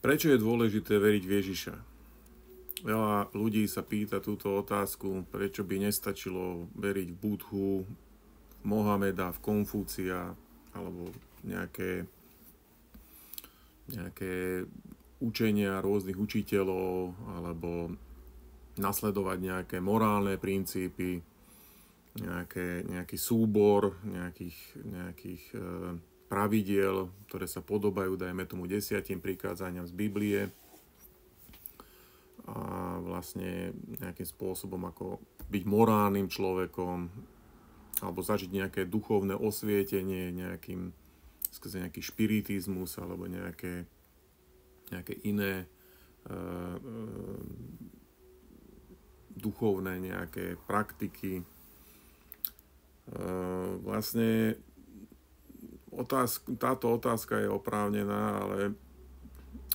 Prečo je dôležité veriť v Ježiša? Veľa ľudí sa pýta túto otázku, prečo by nestačilo veriť v Budhu, v Mohameda, v Konfúcia, alebo nejaké učenia rôznych učiteľov, alebo nasledovať nejaké morálne princípy, nejaký súbor nejakých pravidiel, ktoré sa podobajú, dajme tomu 10 prikázaniam z Biblie, a vlastne nejakým spôsobom ako byť morálnym človekom alebo zažiť nejaké duchovné osvietenie, nejaký špiritizmus alebo nejaké iné duchovné nejaké praktiky. Vlastne táto otázka je oprávnená, ale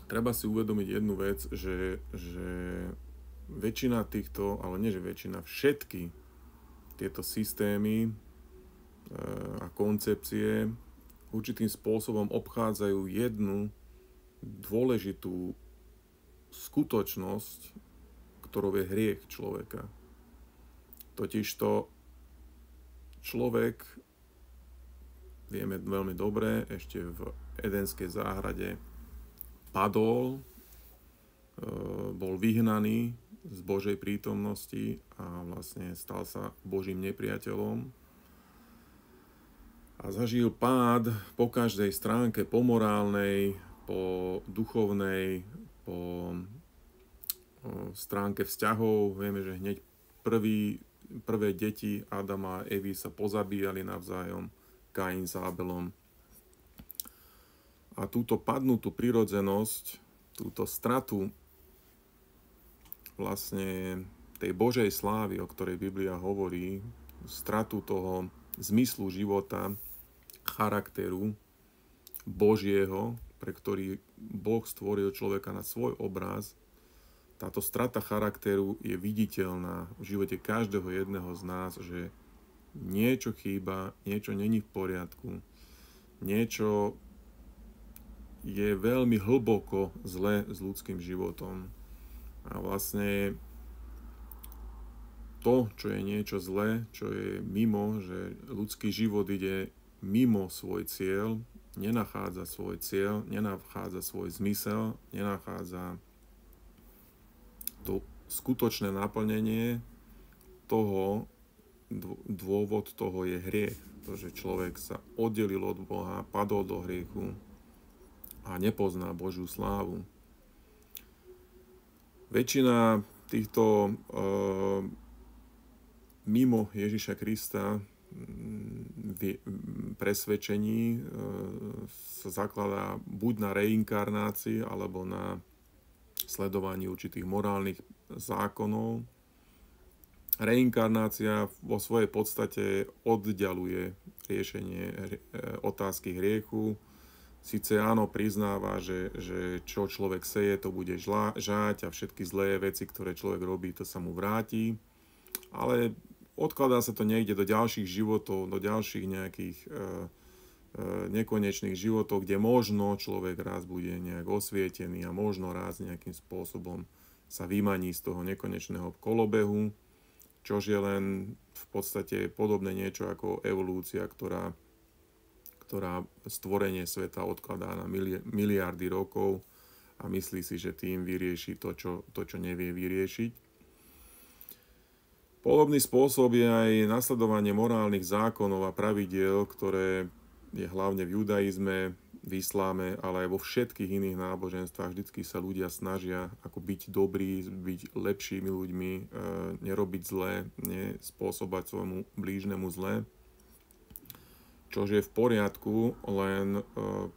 treba si uvedomiť jednu vec, že väčšina týchto, ale nie že väčšina, všetky tieto systémy a koncepcie určitým spôsobom obchádzajú jednu dôležitú skutočnosť, ktorou je hriech človeka. Totižto človek, vieme veľmi dobre, ešte v Edenskej záhrade padol, bol vyhnaný z Božej prítomnosti a vlastne stal sa Božím nepriateľom a zažil pád po každej stránke, po morálnej, po duchovnej, po stránke vzťahov. Vieme, že hneď prvé deti Adama a Evy sa pozabíjali navzájom, Kain s Abelom. A túto padnutú prirodzenosť, túto stratu vlastne tej Božej slávy, o ktorej Biblia hovorí, stratu toho zmyslu života, charakteru Božieho, pre ktorý Boh stvoril človeka na svoj obraz, táto strata charakteru je viditeľná v živote každého jedného z nás, že niečo chýba, niečo není v poriadku, niečo je veľmi hlboko zle s ľudským životom. A vlastne to, čo je niečo zlé, čo je mimo, že ľudský život ide mimo svoj cieľ, nenachádza svoj cieľ, nenachádza svoj zmysel, nenachádza to skutočné naplnenie toho, dôvod toho je hriech. To, že človek sa oddelil od Boha, padol do hriechu a nepozná Božiu slávu. Väčšina týchto mimo Ježiša Krista presvedčení sa zakladá buď na reinkarnácii, alebo na sledovaní určitých morálnych zákonov. Reinkarnácia vo svojej podstate oddialuje riešenie otázky hriechu. Sice áno, priznáva, že čo človek seje, to bude žať a všetky zlé veci, ktoré človek robí, to sa mu vráti. Ale odkladá sa to niekde do ďalších životov, do ďalších nejakých nekonečných životov, kde možno človek raz bude nejak osvietený a možno raz nejakým spôsobom sa vymaní z toho nekonečného kolobehu, čož je len v podstate podobné niečo ako evolúcia, ktorá stvorenie sveta odkladá na miliardy rokov a myslí si, že tým vyrieši to, čo nevie vyriešiť. Podobný spôsob je aj nasledovanie morálnych zákonov a pravidiel, ktoré je hlavne v judaizme, v isláme, ale aj vo všetkých iných náboženstvách. Vždycky sa ľudia snažia ako byť dobrí, byť lepšími ľuďmi, nerobiť zlé, nespôsobať svojmu blížnemu zlé. Čož je v poriadku, len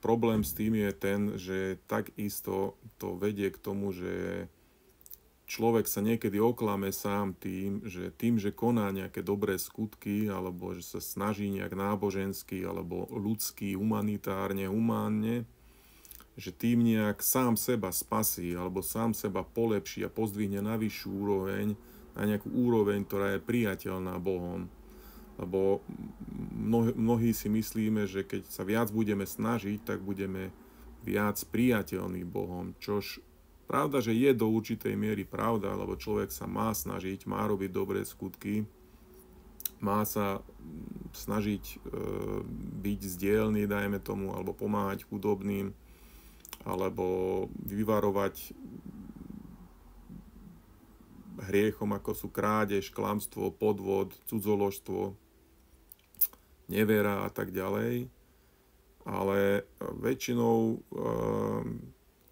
problém s tým je ten, že takisto to vedie k tomu, že človek sa niekedy oklame sám tým, že koná nejaké dobré skutky, alebo že sa snaží nejak nábožensky, alebo ľudsky, humanitárne, humánne, že tým nejak sám seba spasí, alebo sám seba polepší a pozdvihne na vyššiu úroveň, na nejakú úroveň, ktorá je priateľná Bohom. Lebo mnohí si myslíme, že keď sa viac budeme snažiť, tak budeme viac priateľný Bohom, čož pravda, že je do určitej miery pravda, lebo človek sa má snažiť, má robiť dobré skutky, má sa snažiť byť zdielný, dajme tomu, alebo pomáhať chudobným, alebo vyvarovať hriechom, ako sú krádež, klamstvo, podvod, cudzoložstvo, nevera a tak ďalej. Ale väčšinou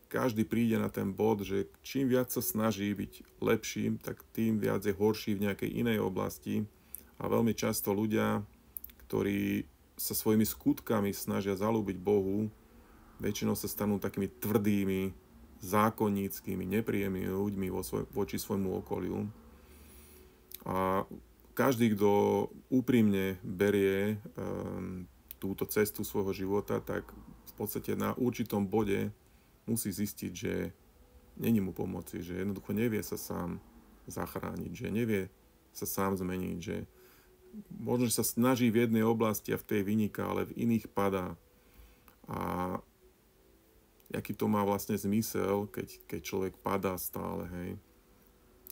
každý príde na ten bod, že čím viac sa snaží byť lepším, tak tým viac je horší v nejakej inej oblasti. A veľmi často ľudia, ktorí sa svojimi skutkami snažia zalúbiť Bohu, väčšinou sa stanú takými tvrdými, zákonníckymi, nepríjemnými ľuďmi voči svojmu okoliu. A každý, kto úprimne berie túto cestu svojho života, tak v podstate na určitom bode musí zistiť, že není mu pomoci, že jednoducho nevie sa sám zachrániť, že nevie sa sám zmeniť, že možno sa snaží v jednej oblasti a v tej vyniká, ale v iných padá. A aký to má vlastne zmysel, keď človek padá stále, hej.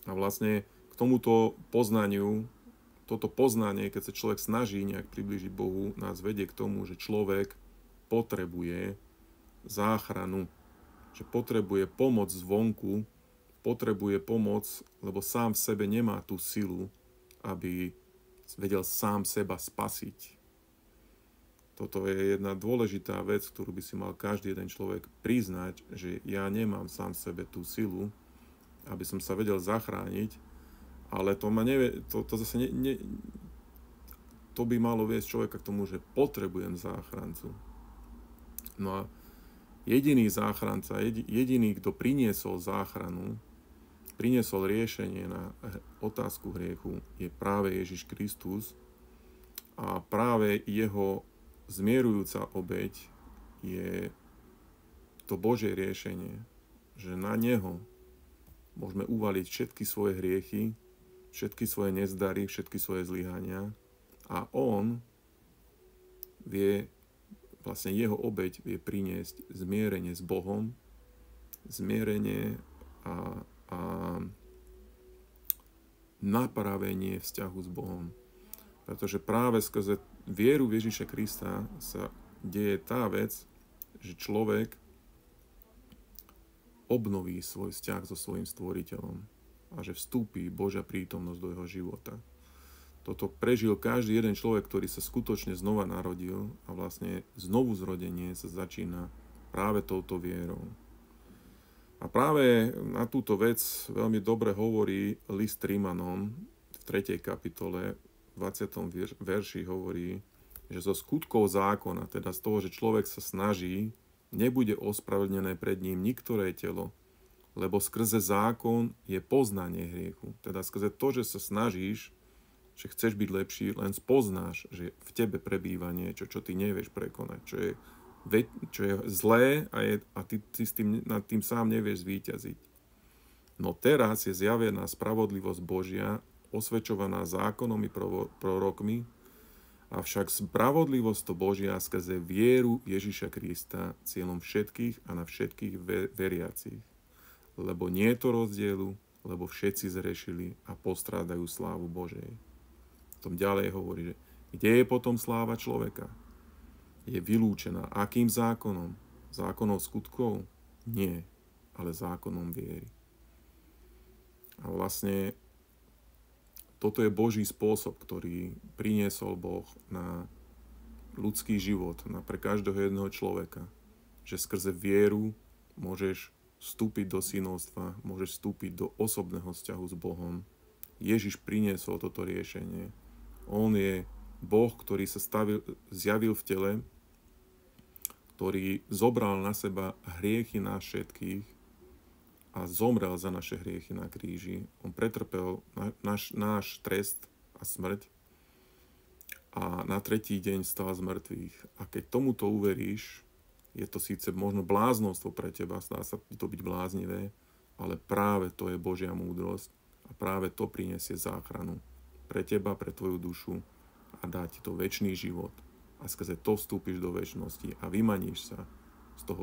A vlastne k tomuto poznaniu, toto poznanie, keď sa človek snaží nejak priblížiť Bohu, nás vedie k tomu, že človek potrebuje záchranu, že potrebuje pomoc zvonku, potrebuje pomoc, lebo sám v sebe nemá tú silu, aby vedel sám seba spasiť. Toto je jedna dôležitá vec, ktorú by si mal každý jeden človek priznať, že ja nemám sám v sebe tú silu, aby som sa vedel zachrániť, ale to zase to by malo viesť človeka k tomu, že potrebujem záchrancu. No a jediný záchranca, jediný, kto priniesol záchranu, priniesol riešenie na otázku hriechu, je práve Ježiš Kristus a práve jeho zmierujúca obeť je to Božie riešenie, že na neho môžeme uvaliť všetky svoje hriechy, všetky svoje nezdary, všetky svoje zlyhania a on vie, vlastne jeho obeť vie priniesť zmierenie s Bohom, zmierenie a napravenie vzťahu s Bohom. Pretože práve skrze vieru v Ježiša Krista sa deje tá vec, že človek obnoví svoj vzťah so svojím stvoriteľom a že vstúpi Božia prítomnosť do jeho života. Toto prežil každý jeden človek, ktorý sa skutočne znova narodil a vlastne znovu zrodenie sa začína práve touto vierou. A práve na túto vec veľmi dobre hovorí list Rimanom v 3. kapitole, v 20. verši hovorí, že zo skutkov zákona, teda z toho, že človek sa snaží, nebude ospravedlnené pred ním niktoré telo, lebo skrze zákon je poznanie hriechu. Teda skrze to, že sa snažíš, že chceš byť lepší, len spoznáš, že v tebe prebýva niečo, čo ty nevieš prekonať, čo je zlé a ty nad tým sám nevieš zvíťaziť. No teraz je zjavená spravodlivosť Božia, osvedčovaná zákonom i prorokmi, avšak spravodlivosť to Božia skrze vieru Ježiša Krista cieľom všetkých a na všetkých veriacich. Lebo nie je to rozdielu, lebo všetci zrešili a postrádajú slávu Božej. Tom ďalej hovorí, že kde je potom sláva človeka? Je vylúčená akým zákonom? Zákonom skutkov? Nie, ale zákonom viery. A vlastne toto je Boží spôsob, ktorý priniesol Boh na ľudský život, pre každého jedného človeka. Že skrze vieru môžeš vstúpiť do synovstva, môžeš vstúpiť do osobného vzťahu s Bohom. Ježiš priniesol toto riešenie. On je Boh, ktorý sa zjavil v tele, ktorý zobral na seba hriechy nás všetkých a zomrel za naše hriechy na kríži. On pretrpel náš trest a smrť a na tretí deň stal z mŕtvych. A keď tomuto uveríš, je to síce možno bláznostvo pre teba, zdá sa to byť bláznivé, ale práve to je Božia múdrosť a práve to prinesie záchranu pre teba, pre tvoju dušu a dá ti to večný život. A skrze to vstúpiš do večnosti a vymaníš sa z toho